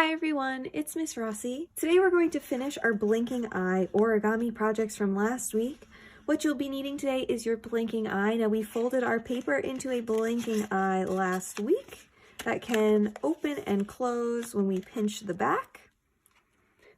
Hi everyone, it's Miss Rossi. Today we're going to finish our blinking eye origami projects from last week. What you'll be needing today is your blinking eye. Now we folded our paper into a blinking eye last week that can open and close when we pinch the back.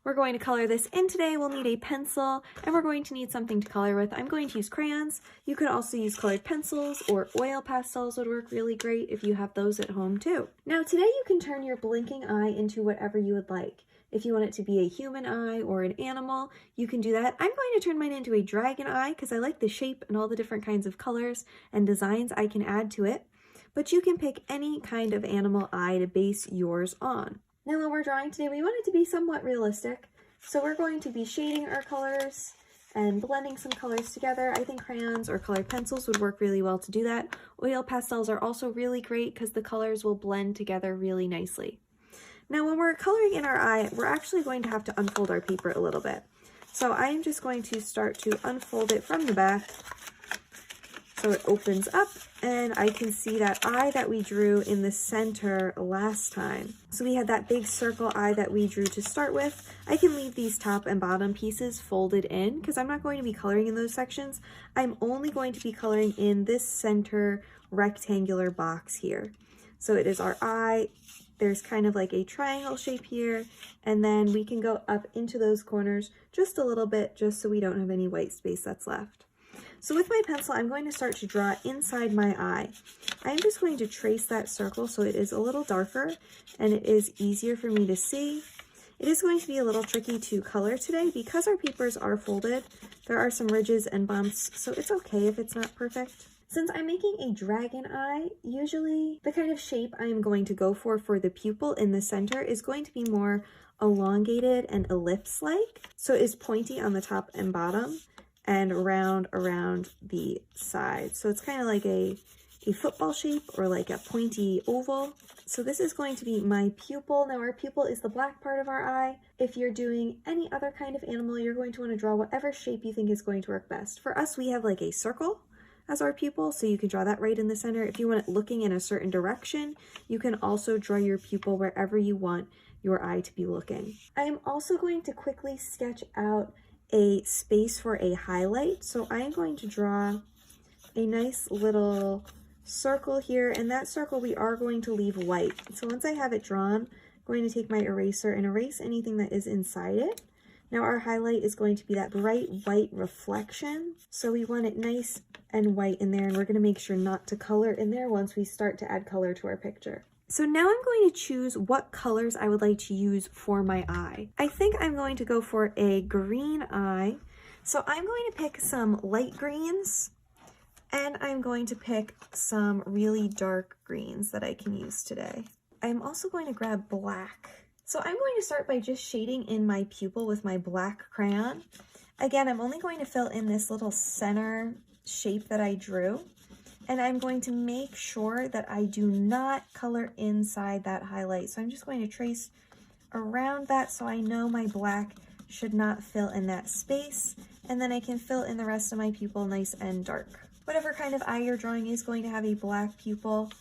We're going to color this in today. We'll need a pencil and we're going to need something to color with. I'm going to use crayons. You could also use colored pencils or oil pastels would work really great if you have those at home too. Now today you can turn your blinking eye into whatever you would like. If you want it to be a human eye or an animal, you can do that. I'm going to turn mine into a dragon eye because I like the shape and all the different kinds of colors and designs I can add to it. But you can pick any kind of animal eye to base yours on. Now when we're drawing today, we want it to be somewhat realistic. So we're going to be shading our colors and blending some colors together. I think crayons or colored pencils would work really well to do that. Oil pastels are also really great because the colors will blend together really nicely. Now when we're coloring in our eye, we're actually going to have to unfold our paper a little bit. So I am just going to start to unfold it from the back so it opens up and I can see that eye that we drew in the center last time. So we had that big circle eye that we drew to start with. I can leave these top and bottom pieces folded in because I'm not going to be coloring in those sections. I'm only going to be coloring in this center rectangular box here. So it is our eye. There's kind of like a triangle shape here, and then we can go up into those corners just a little bit just so we don't have any white space that's left. So with my pencil, I'm going to start to draw inside my eye. I'm just going to trace that circle so it is a little darker and it is easier for me to see. It is going to be a little tricky to color today because our papers are folded. There are some ridges and bumps, so it's okay if it's not perfect. Since I'm making a dragon eye, usually the kind of shape I'm going to go for the pupil in the center is going to be more elongated and ellipse-like. So it is pointy on the top and bottom and round around the sides. So it's kind of like a football shape or like a pointy oval. So this is going to be my pupil. Now our pupil is the black part of our eye. If you're doing any other kind of animal, you're going to want to draw whatever shape you think is going to work best. For us, we have like a circle as our pupil, so you can draw that right in the center. If you want it looking in a certain direction, you can also draw your pupil wherever you want your eye to be looking. I am also going to quickly sketch out a space for a highlight. So I'm going to draw a nice little circle here, and that circle we are going to leave white. So once I have it drawn, I'm going to take my eraser and erase anything that is inside it. Now our highlight is going to be that bright white reflection. So we want it nice and white in there, and we're going to make sure not to color in there once we start to add color to our picture. So now I'm going to choose what colors I would like to use for my eye. I think I'm going to go for a green eye. So I'm going to pick some light greens and I'm going to pick some really dark greens that I can use today. I'm also going to grab black. So I'm going to start by just shading in my pupil with my black crayon. Again, I'm only going to fill in this little center shape that I drew. And I'm going to make sure that I do not color inside that highlight. So I'm just going to trace around that so I know my black should not fill in that space. And then I can fill in the rest of my pupil nice and dark. Whatever kind of eye you're drawing is going to have a black pupil.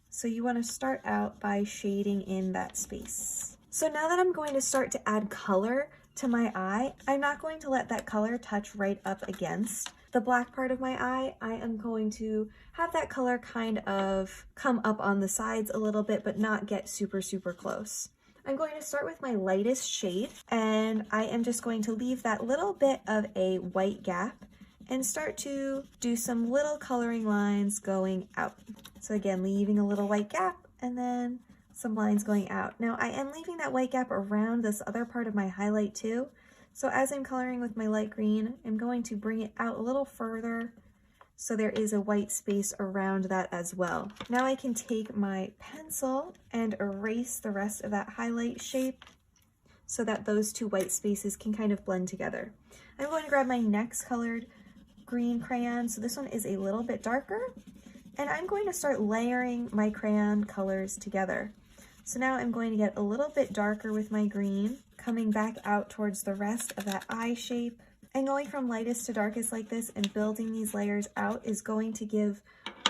So you want to start out by shading in that space. So now that I'm going to start to add color to my eye, I'm not going to let that color touch right up against the black part of my eye. I am going to have that color kind of come up on the sides a little bit, but not get super close. I'm going to start with my lightest shade, and I am just going to leave that little bit of a white gap and start to do some little coloring lines going out. So again, leaving a little white gap and then some lines going out. Now I am leaving that white gap around this other part of my highlight too. So as I'm coloring with my light green, I'm going to bring it out a little further so there is a white space around that as well. Now I can take my pencil and erase the rest of that highlight shape so that those two white spaces can kind of blend together. I'm going to grab my next colored green crayon. So this one is a little bit darker, and I'm going to start layering my crayon colors together. So now I'm going to get a little bit darker with my green, coming back out towards the rest of that eye shape. And going from lightest to darkest like this and building these layers out is going to give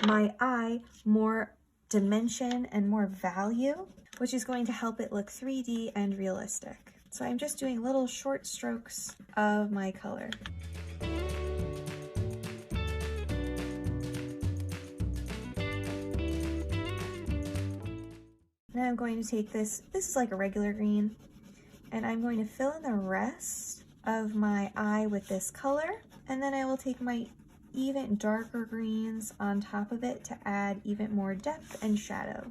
my eye more dimension and more value. which is going to help it look 3D and realistic. So I'm just doing little short strokes of my color. Now I'm going to take this is like a regular green, and I'm going to fill in the rest of my eye with this color, and then I will take my even darker greens on top of it to add even more depth and shadow.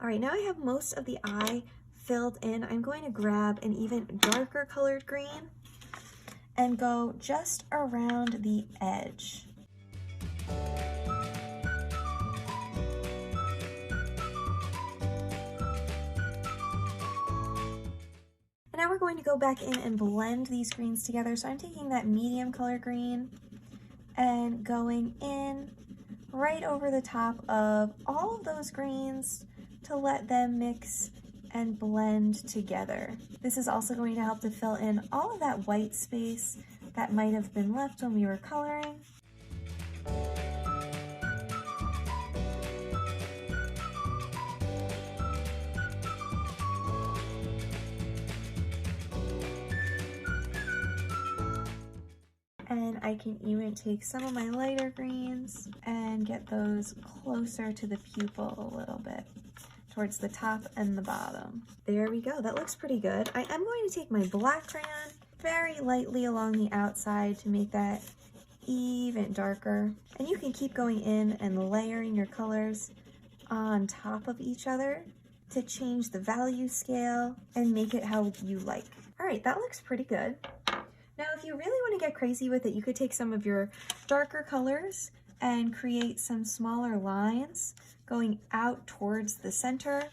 All right, now I have most of the eye filled in. I'm going to grab an even darker colored green and go just around the edge. And now we're going to go back in and blend these greens together. So I'm taking that medium color green and going in right over the top of all of those greens to let them mix and blend together. This is also going to help to fill in all of that white space that might have been left when we were coloring. And I can even take some of my lighter greens and get those closer to the pupil a little bit, towards the top and the bottom. There we go, that looks pretty good. I am going to take my black crayon very lightly along the outside to make that even darker. And you can keep going in and layering your colors on top of each other to change the value scale and make it how you like. All right, that looks pretty good. Now, if you really want to get crazy with it, you could take some of your darker colors and create some smaller lines going out towards the center,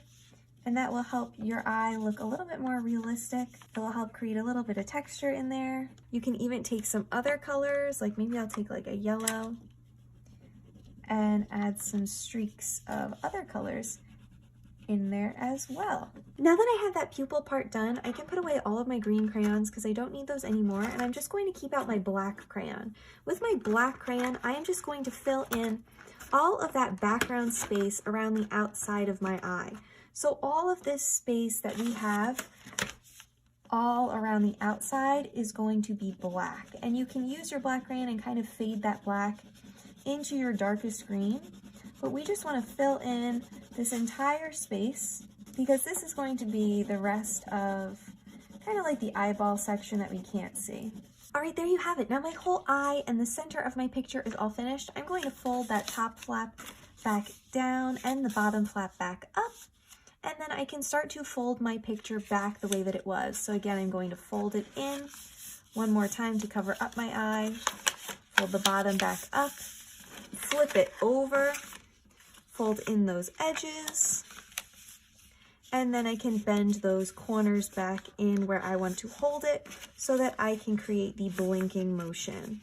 and that will help your eye look a little bit more realistic. It will help create a little bit of texture in there. You can even take some other colors, like maybe I'll take like a yellow and add some streaks of other colors in there as well. Now that I have that pupil part done, I can put away all of my green crayons because I don't need those anymore, and I'm just going to keep out my black crayon. With my black crayon, I am just going to fill in all of that background space around the outside of my eye. So all of this space that we have all around the outside is going to be black, and you can use your black crayon and kind of fade that black into your darkest green, but we just want to fill in this entire space because this is going to be the rest of kind of like the eyeball section that we can't see. All right, there you have it. Now my whole eye and the center of my picture is all finished. I'm going to fold that top flap back down and the bottom flap back up, and then I can start to fold my picture back the way that it was. So again, I'm going to fold it in one more time to cover up my eye, fold the bottom back up, flip it over, fold in those edges, and then I can bend those corners back in where I want to hold it so that I can create the blinking motion.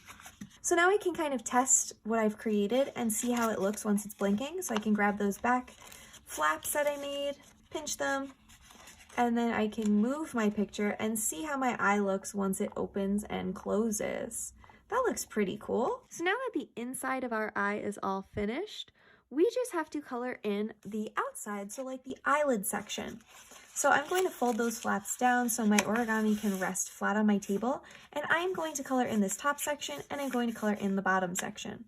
So now I can kind of test what I've created and see how it looks once it's blinking. So I can grab those back flaps that I made, pinch them, and then I can move my picture and see how my eye looks once it opens and closes. That looks pretty cool. So now that the inside of our eye is all finished, we just have to color in the outside, so like the eyelid section. So I'm going to fold those flaps down so my origami can rest flat on my table, and I'm going to color in this top section, and I'm going to color in the bottom section.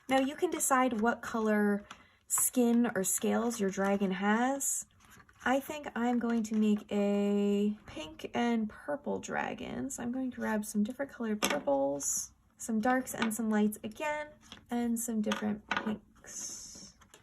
Now you can decide what color skin or scales your dragon has. I think I'm going to make a pink and purple dragon, so I'm going to grab some different colored purples, some darks and some lights again, and some different pinks.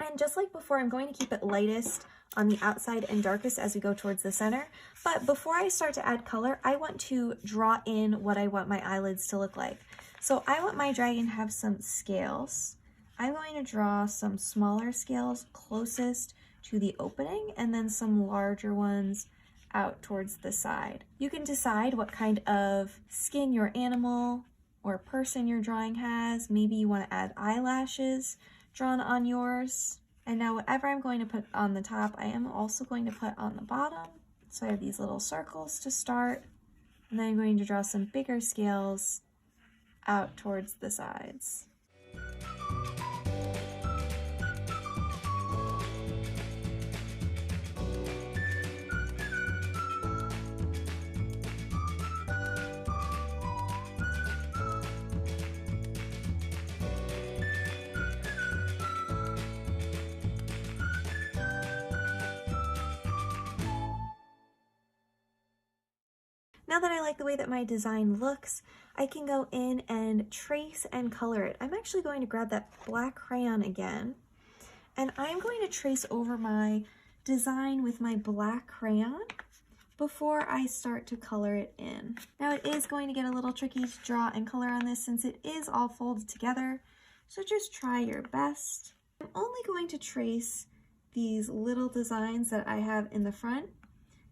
And just like before, I'm going to keep it lightest on the outside and darkest as we go towards the center. But before I start to add color, I want to draw in what I want my eyelids to look like. So I want my dragon to have some scales. I'm going to draw some smaller scales closest to the opening and then some larger ones out towards the side. You can decide what kind of skin your animal or person you're drawing has. Maybe you want to add eyelashes drawn on yours. And now whatever I'm going to put on the top, I am also going to put on the bottom. So I have these little circles to start, and then I'm going to draw some bigger scales out towards the sides. Now that I like the way that my design looks, I can go in and trace and color it. I'm actually going to grab that black crayon again, and I'm going to trace over my design with my black crayon before I start to color it in. Now it is going to get a little tricky to draw and color on this since it is all folded together, so just try your best. I'm only going to trace these little designs that I have in the front,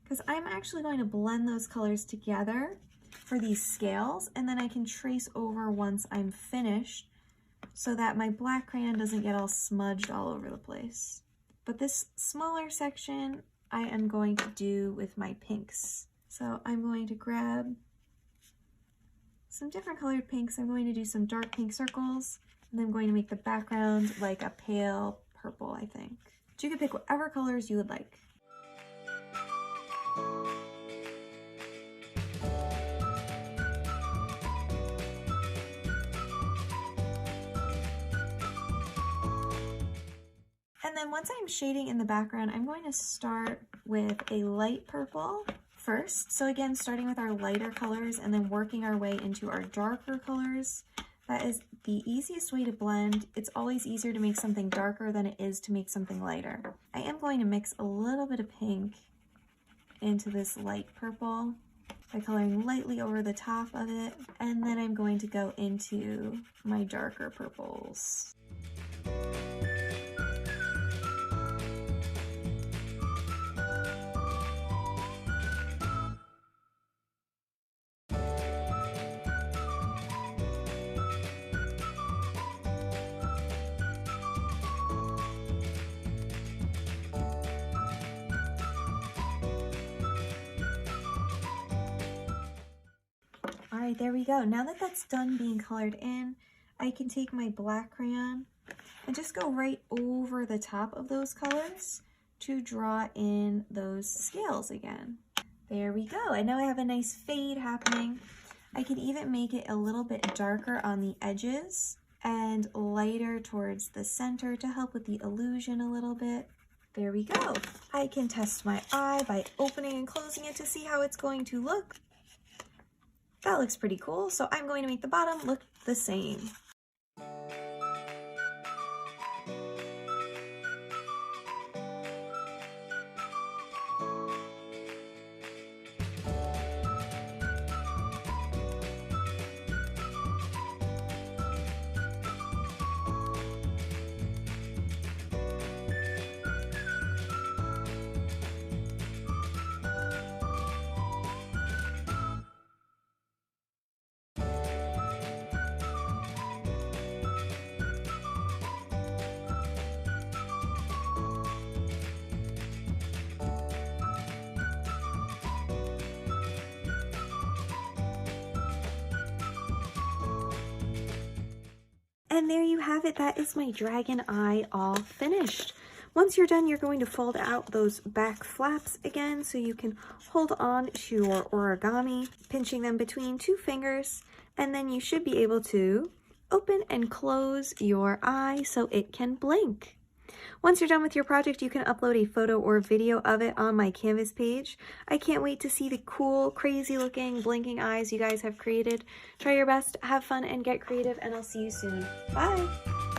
because I'm actually going to blend those colors together for these scales, and then I can trace over once I'm finished so that my black crayon doesn't get all smudged all over the place. But this smaller section I am going to do with my pinks. So I'm going to grab some different colored pinks. I'm going to do some dark pink circles, and I'm going to make the background like a pale purple, I think. But you can pick whatever colors you would like. And then once I'm shading in the background, I'm going to start with a light purple first. So again, starting with our lighter colors and then working our way into our darker colors. That is the easiest way to blend. It's always easier to make something darker than it is to make something lighter. I am going to mix a little bit of pink into this light purple by coloring lightly over the top of it. And then I'm going to go into my darker purples. All right, there we go. Now that that's done being colored in, I can take my black crayon and just go right over the top of those colors to draw in those scales again. There we go. And now I have a nice fade happening. I can even make it a little bit darker on the edges and lighter towards the center to help with the illusion a little bit. There we go. I can test my eye by opening and closing it to see how it's going to look. That looks pretty cool, so I'm going to make the bottom look the same. And there you have it. That is my dragon eye all finished. Once you're done, you're going to fold out those back flaps again so you can hold on to your origami, pinching them between two fingers, and then you should be able to open and close your eye so it can blink. Once you're done with your project, you can upload a photo or video of it on my Canvas page. I can't wait to see the cool, crazy looking, blinking eyes you guys have created. Try your best, have fun, and get creative, and I'll see you soon. Bye!